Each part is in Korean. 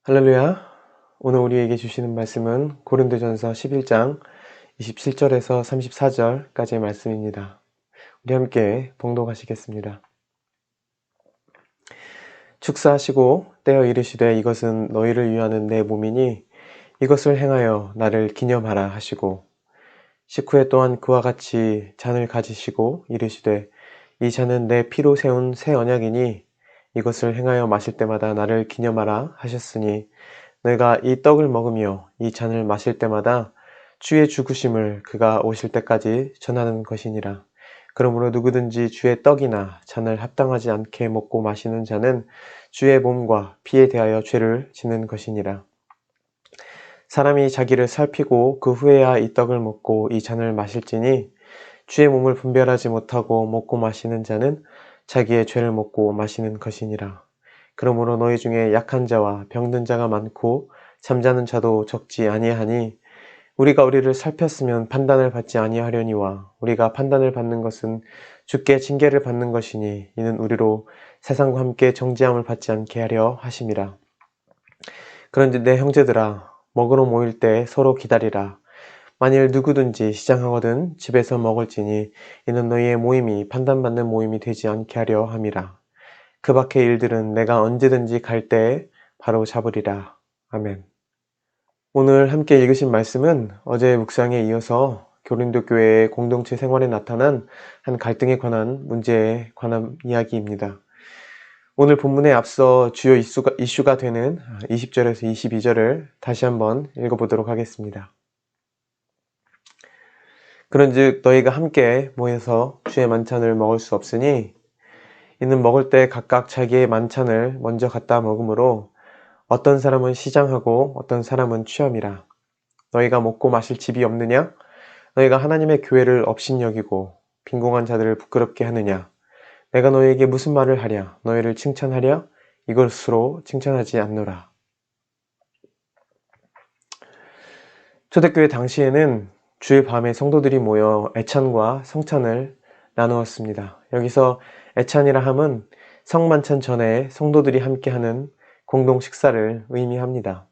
할렐루야. 오늘 우리에게 주시는 말씀은 고린도전서 11장 27절에서 34절까지의 말씀입니다. 우리 함께 봉독하시겠습니다. 축사하시고 떼어 이르시되 이것은 너희를 위하는 내 몸이니 이것을 행하여 나를 기념하라 하시고 식후에 또한 그와 같이 잔을 가지시고 이르시되 이 잔은 내 피로 세운 새 언약이니 이것을 행하여 마실 때마다 나를 기념하라 하셨으니 내가 이 떡을 먹으며 이 잔을 마실 때마다 주의 죽으심을 그가 오실 때까지 전하는 것이니라. 그러므로 누구든지 주의 떡이나 잔을 합당하지 않게 먹고 마시는 자는 주의 몸과 피에 대하여 죄를 짓는 것이니라. 사람이 자기를 살피고 그 후에야 이 떡을 먹고 이 잔을 마실지니 주의 몸을 분별하지 못하고 먹고 마시는 자는 자기의 죄를 먹고 마시는 것이니라. 그러므로 너희 중에 약한 자와 병든 자가 많고 잠자는 자도 적지 아니하니 우리가 우리를 살폈으면 판단을 받지 아니하려니와 우리가 판단을 받는 것은 주께 징계를 받는 것이니 이는 우리로 세상과 함께 정죄함을 받지 않게 하려 하심이라. 그런데 내 형제들아 먹으러 모일 때 서로 기다리라. 만일 누구든지 시장하거든 집에서 먹을지니 이는 너희의 모임이 판단받는 모임이 되지 않게 하려 함이라. 그 밖의 일들은 내가 언제든지 갈 때에 바로 잡으리라. 아멘. 오늘 함께 읽으신 말씀은 어제의 묵상에 이어서 고린도 교회의 공동체 생활에 나타난 한 갈등에 관한 문제에 관한 이야기입니다. 오늘 본문에 앞서 주요 이슈가 되는 20절에서 22절을 다시 한번 읽어보도록 하겠습니다. 그런즉 너희가 함께 모여서 주의 만찬을 먹을 수 없으니 이는 먹을 때 각각 자기의 만찬을 먼저 갖다 먹으므로 어떤 사람은 시장하고 어떤 사람은 취함이라. 너희가 먹고 마실 집이 없느냐? 너희가 하나님의 교회를 업신여기고 빈궁한 자들을 부끄럽게 하느냐? 내가 너희에게 무슨 말을 하랴? 너희를 칭찬하랴? 이것으로 칭찬하지 않노라. 초대교회 당시에는 주일 밤에 성도들이 모여 애찬과 성찬을 나누었습니다. 여기서 애찬이라 함은 성만찬 전에 성도들이 함께하는 공동 식사를 의미합니다.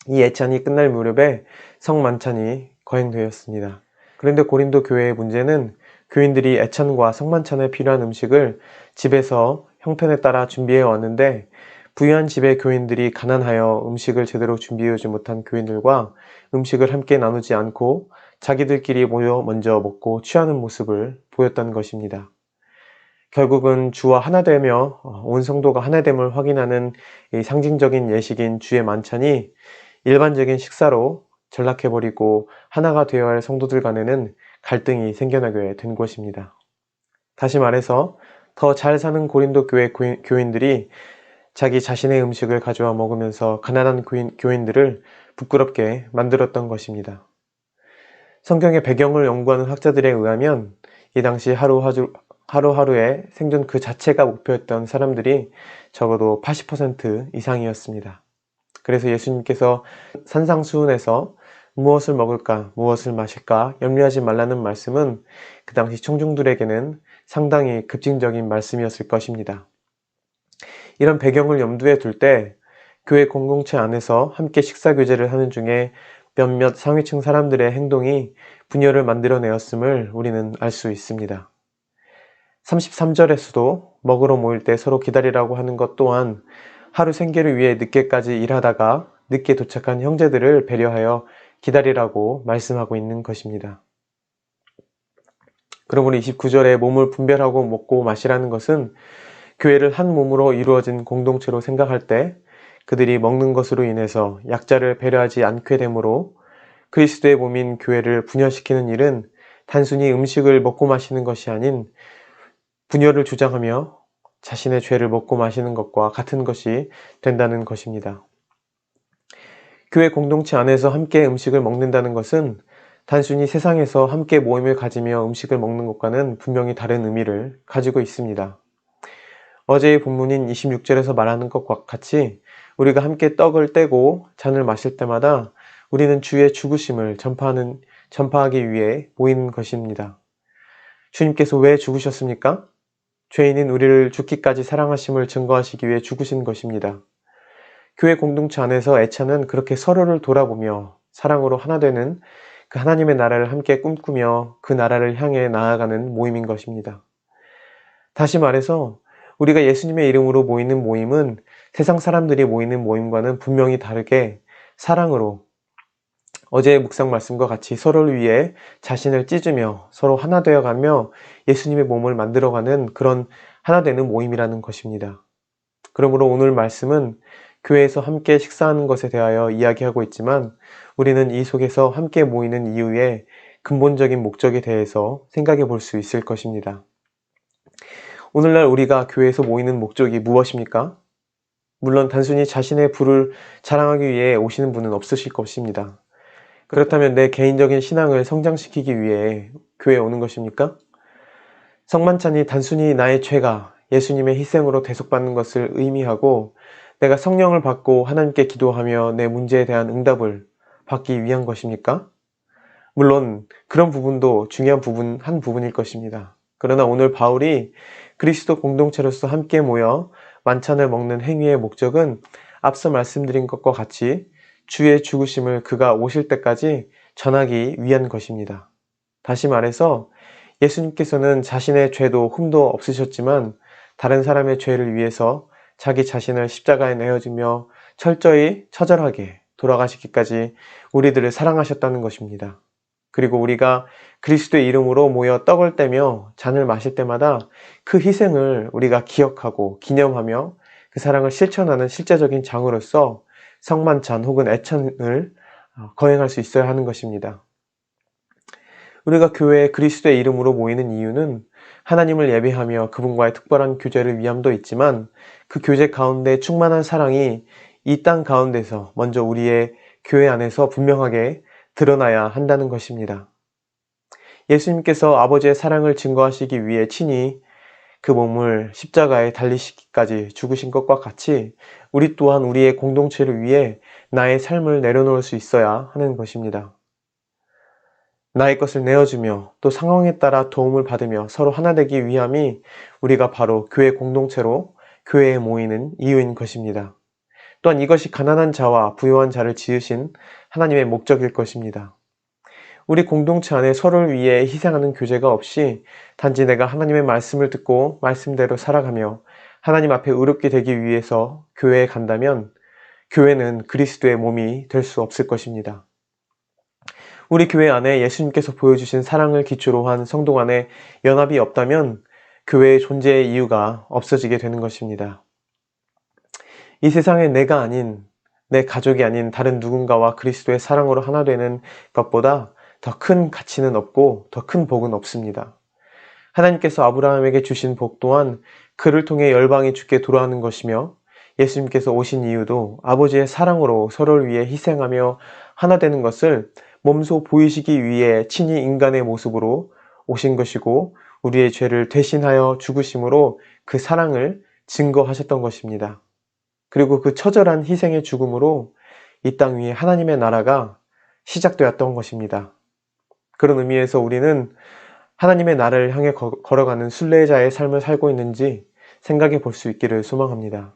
이 애찬이 끝날 무렵에 성만찬이 거행되었습니다. 그런데 고린도 교회의 문제는 교인들이 애찬과 성만찬에 필요한 음식을 집에서 형편에 따라 준비해 왔는데 부유한 집의 교인들이 가난하여 음식을 제대로 준비해오지 못한 교인들과 음식을 함께 나누지 않고 자기들끼리 모여 먼저 먹고 취하는 모습을 보였던 것입니다. 결국은 주와 하나 되며 온 성도가 하나됨을 확인하는 이 상징적인 예식인 주의 만찬이 일반적인 식사로 전락해버리고 하나가 되어야 할 성도들 간에는 갈등이 생겨나게 된 것입니다. 다시 말해서 더 잘 사는 고린도 교회 교인들이 자기 자신의 음식을 가져와 먹으면서 가난한 교인들을 부끄럽게 만들었던 것입니다. 성경의 배경을 연구하는 학자들에 의하면 이 당시 하루하루의 생존 그 자체가 목표였던 사람들이 적어도 80% 이상이었습니다. 그래서 예수님께서 산상수훈에서 무엇을 먹을까, 무엇을 마실까 염려하지 말라는 말씀은 그 당시 청중들에게는 상당히 급진적인 말씀이었을 것입니다. 이런 배경을 염두에 둘 때 교회 공동체 안에서 함께 식사 교제를 하는 중에 몇몇 상위층 사람들의 행동이 분열을 만들어내었음을 우리는 알 수 있습니다. 33절에서도 먹으러 모일 때 서로 기다리라고 하는 것 또한 하루 생계를 위해 늦게까지 일하다가 늦게 도착한 형제들을 배려하여 기다리라고 말씀하고 있는 것입니다. 그러므로 29절에 몸을 분별하고 먹고 마시라는 것은 교회를 한 몸으로 이루어진 공동체로 생각할 때 그들이 먹는 것으로 인해서 약자를 배려하지 않게 되므로 그리스도의 몸인 교회를 분열시키는 일은 단순히 음식을 먹고 마시는 것이 아닌 분열을 주장하며 자신의 죄를 먹고 마시는 것과 같은 것이 된다는 것입니다. 교회 공동체 안에서 함께 음식을 먹는다는 것은 단순히 세상에서 함께 모임을 가지며 음식을 먹는 것과는 분명히 다른 의미를 가지고 있습니다. 어제의 본문인 26절에서 말하는 것과 같이 우리가 함께 떡을 떼고 잔을 마실 때마다 우리는 주의 죽으심을 전파하기 위해 모이는 것입니다. 주님께서 왜 죽으셨습니까? 죄인인 우리를 죽기까지 사랑하심을 증거하시기 위해 죽으신 것입니다. 교회 공동체 안에서 애찬은 그렇게 서로를 돌아보며 사랑으로 하나 되는 그 하나님의 나라를 함께 꿈꾸며 그 나라를 향해 나아가는 모임인 것입니다. 다시 말해서 우리가 예수님의 이름으로 모이는 모임은 세상 사람들이 모이는 모임과는 분명히 다르게 사랑으로 어제의 묵상 말씀과 같이 서로를 위해 자신을 찢으며 서로 하나 되어가며 예수님의 몸을 만들어가는 그런 하나 되는 모임이라는 것입니다. 그러므로 오늘 말씀은 교회에서 함께 식사하는 것에 대하여 이야기하고 있지만 우리는 이 속에서 함께 모이는 이유의 근본적인 목적에 대해서 생각해 볼 수 있을 것입니다. 오늘날 우리가 교회에서 모이는 목적이 무엇입니까? 물론 단순히 자신의 부를 자랑하기 위해 오시는 분은 없으실 것입니다. 그렇다면 내 개인적인 신앙을 성장시키기 위해 교회에 오는 것입니까? 성만찬이 단순히 나의 죄가 예수님의 희생으로 대속받는 것을 의미하고 내가 성령을 받고 하나님께 기도하며 내 문제에 대한 응답을 받기 위한 것입니까? 물론 그런 부분도 중요한 한 부분일 것입니다. 그러나 오늘 바울이 그리스도 공동체로서 함께 모여 만찬을 먹는 행위의 목적은 앞서 말씀드린 것과 같이 주의 죽으심을 그가 오실 때까지 전하기 위한 것입니다. 다시 말해서 예수님께서는 자신의 죄도 흠도 없으셨지만 다른 사람의 죄를 위해서 자기 자신을 십자가에 내어주며 철저히 처절하게 돌아가시기까지 우리들을 사랑하셨다는 것입니다. 그리고 우리가 그리스도의 이름으로 모여 떡을 떼며 잔을 마실 때마다 그 희생을 우리가 기억하고 기념하며 그 사랑을 실천하는 실제적인 장으로서 성만찬 혹은 애찬을 거행할 수 있어야 하는 것입니다. 우리가 교회에 그리스도의 이름으로 모이는 이유는 하나님을 예배하며 그분과의 특별한 교제를 위함도 있지만 그 교제 가운데 충만한 사랑이 이 땅 가운데서 먼저 우리의 교회 안에서 분명하게 드러나야 한다는 것입니다. 예수님께서 아버지의 사랑을 증거하시기 위해 친히 그 몸을 십자가에 달리시기까지 죽으신 것과 같이 우리 또한 우리의 공동체를 위해 나의 삶을 내려놓을 수 있어야 하는 것입니다. 나의 것을 내어주며 또 상황에 따라 도움을 받으며 서로 하나 되기 위함이 우리가 바로 교회 공동체로 교회에 모이는 이유인 것입니다. 또한 이것이 가난한 자와 부유한 자를 지으신 하나님의 목적일 것입니다. 우리 공동체 안에 서로를 위해 희생하는 교제가 없이 단지 내가 하나님의 말씀을 듣고 말씀대로 살아가며 하나님 앞에 의롭게 되기 위해서 교회에 간다면 교회는 그리스도의 몸이 될 수 없을 것입니다. 우리 교회 안에 예수님께서 보여주신 사랑을 기초로 한 성도 간의 연합이 없다면 교회의 존재의 이유가 없어지게 되는 것입니다. 이 세상에 내가 아닌 내 가족이 아닌 다른 누군가와 그리스도의 사랑으로 하나 되는 것보다 더 큰 가치는 없고 더 큰 복은 없습니다. 하나님께서 아브라함에게 주신 복 또한 그를 통해 열방이 주께 돌아오는 것이며 예수님께서 오신 이유도 아버지의 사랑으로 서로를 위해 희생하며 하나 되는 것을 몸소 보이시기 위해 친히 인간의 모습으로 오신 것이고 우리의 죄를 대신하여 죽으심으로 그 사랑을 증거하셨던 것입니다. 그리고 그 처절한 희생의 죽음으로 이 땅 위에 하나님의 나라가 시작되었던 것입니다. 그런 의미에서 우리는 하나님의 나라를 향해 걸어가는 순례자의 삶을 살고 있는지 생각해 볼 수 있기를 소망합니다.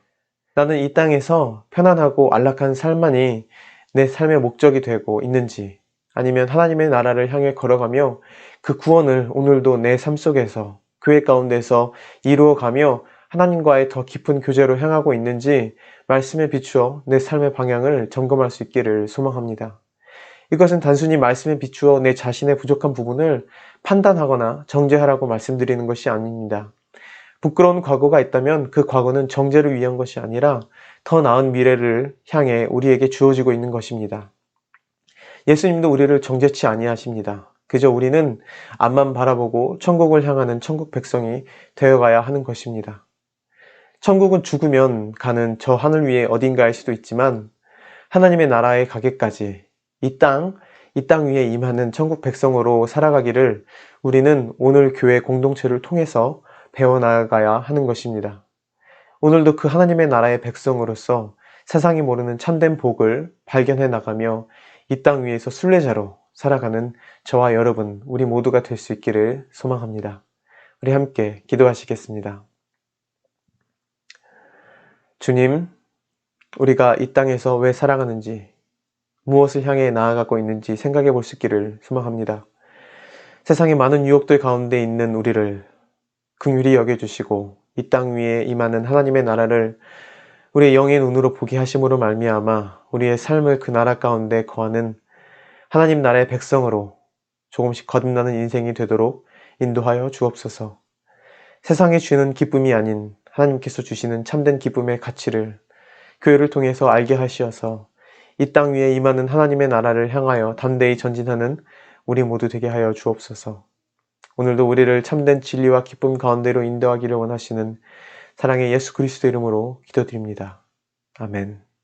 나는 이 땅에서 편안하고 안락한 삶만이 내 삶의 목적이 되고 있는지 아니면 하나님의 나라를 향해 걸어가며 그 구원을 오늘도 내 삶 속에서 교회 가운데서 이루어가며 하나님과의 더 깊은 교제로 향하고 있는지 말씀에 비추어 내 삶의 방향을 점검할 수 있기를 소망합니다. 이것은 단순히 말씀에 비추어 내 자신의 부족한 부분을 판단하거나 정죄하라고 말씀드리는 것이 아닙니다. 부끄러운 과거가 있다면 그 과거는 정죄를 위한 것이 아니라 더 나은 미래를 향해 우리에게 주어지고 있는 것입니다. 예수님도 우리를 정죄치 아니하십니다. 그저 우리는 앞만 바라보고 천국을 향하는 천국 백성이 되어가야 하는 것입니다. 천국은 죽으면 가는 저 하늘 위에 어딘가일 수도 있지만 하나님의 나라에 가기까지 이 땅 위에 임하는 천국 백성으로 살아가기를 우리는 오늘 교회 공동체를 통해서 배워나가야 하는 것입니다. 오늘도 그 하나님의 나라의 백성으로서 세상이 모르는 참된 복을 발견해 나가며 이 땅 위에서 순례자로 살아가는 저와 여러분, 우리 모두가 될 수 있기를 소망합니다. 우리 함께 기도하시겠습니다. 주님, 우리가 이 땅에서 왜 살아가는지, 무엇을 향해 나아가고 있는지 생각해 볼 수 있기를 소망합니다. 세상의 많은 유혹들 가운데 있는 우리를 긍휼히 여겨주시고 이 땅 위에 임하는 하나님의 나라를 우리의 영의 눈으로 보게 하심으로 말미암아 우리의 삶을 그 나라 가운데 거하는 하나님 나라의 백성으로 조금씩 거듭나는 인생이 되도록 인도하여 주옵소서. 세상이 주는 기쁨이 아닌 하나님께서 주시는 참된 기쁨의 가치를 교회를 통해서 알게 하시어서 이 땅 위에 임하는 하나님의 나라를 향하여 담대히 전진하는 우리 모두 되게 하여 주옵소서. 오늘도 우리를 참된 진리와 기쁨 가운데로 인도하기를 원하시는 사랑의 예수 그리스도 이름으로 기도드립니다. 아멘.